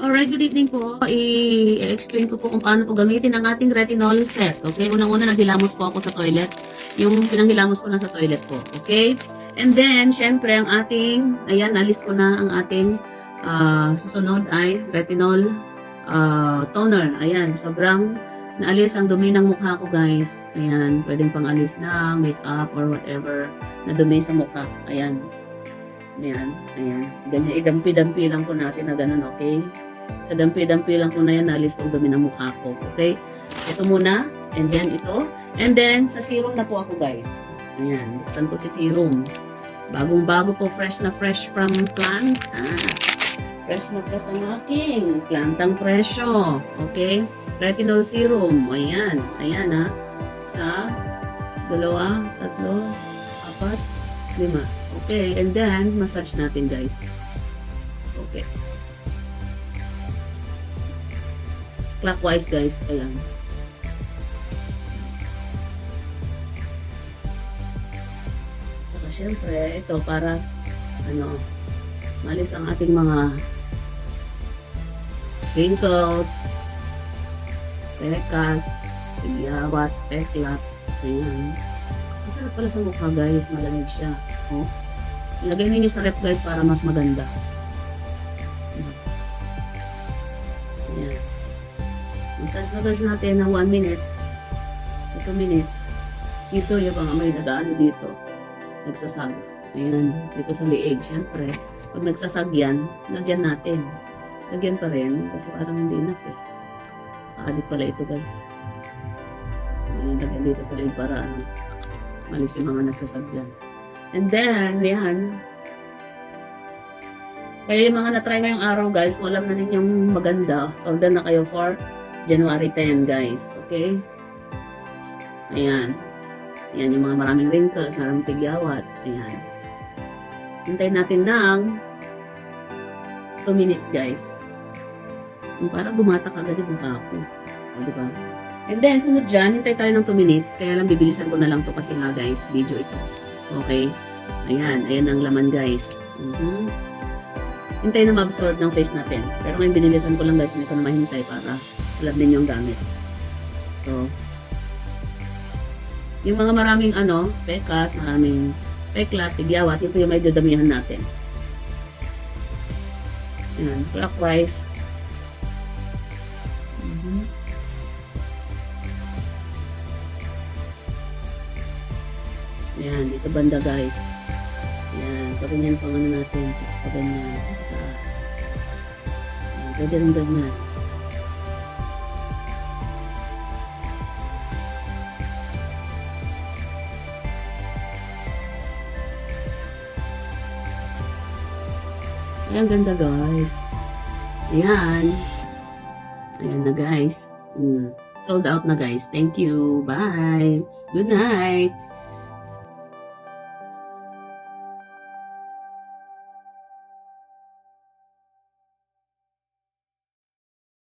Alright, good evening po. I-explain ko po kung paano po gamitin ang ating retinol set. Okay, unang-una naghilamos po ako sa toilet. Yung pinanghilamos ko na sa toilet po. Okay? And then, syempre, ang ating, ayan, nalis ko na ang ating susunod ay retinol toner. Ayan, sobrang naalis ang dumi ng mukha ko, guys. Ayan, pwedeng pang alis na makeup or whatever na dumi sa mukha. Ayan. Ayan, ayan. Ganyan, idampi-dampi lang po natin na ganun, okay? Sa dampi-dampi lang po na yan, nalis po ang dumi ng mukha ko, okay? Ito muna, and then ito. And then, sa serum na po ako, guys. Ayan, buksan ko si serum. Bagong-bago po, fresh na fresh from plant. Fresh na fresh ang aking plantang presyo, okay? Retinol serum, ayan, ayan ha. Sa 2, 3, 4, 5. Okay, and then, massage natin, guys. Okay. Clockwise, guys. Ayan. Saka, syempre, ito para, malis ang ating mga wrinkles, pekas, tigyawat, peklat. Ayan. Masarap pala sa mukha, guys. Malamig siya. Oh. Ilagay ninyo sa ref, guys, para mas maganda. Ayan. Massage natin ng 1 minute. 2 minutes. Ito yung mga may nag-ano dito. Nagsasag. Ayan. Dito sa liig. Siyempre, pag nagsasag yan, lagyan natin. Lagyan pa rin. Kasi parang hindi enough eh. Adik pala ito, guys. Ayan. Lagyan dito sa liig para malis yung mga nagsasag dyan. And then, yan. Kaya yung mga na-try ngayong araw, guys, kung alam na ninyong maganda, order na kayo for January 10, guys. Okay? Ayan. Ayan yung mga maraming wrinkles, maraming tigyawat. Ayan. Hintayin natin ng 2 minutes, guys. Para bumatak agad yung mukha ko. O, diba? And then, sunod dyan, hintay tayo ng 2 minutes. Kaya lang, bibilisan ko na lang to kasi nga, guys, video ito. Okay? Ayan. Ayan ang laman, guys. Hintay na ma-absorb ng face natin. Pero ngayon, binilisan ko lang, guys, hindi ko na mahintay para alam din yung gamit. So, yung mga maraming, pekas, maraming peklat, tigyawat, ito yung may dadamihan natin. Ayan. Clockwise. Ayan, dito banda, guys. Ayan, paganyan pang natin. Paganyan. Ayan, pwede rin ganyan. Ayan, ganda, guys. Ayan. Ayan na, guys. Sold out na, guys. Thank you. Bye. Good night.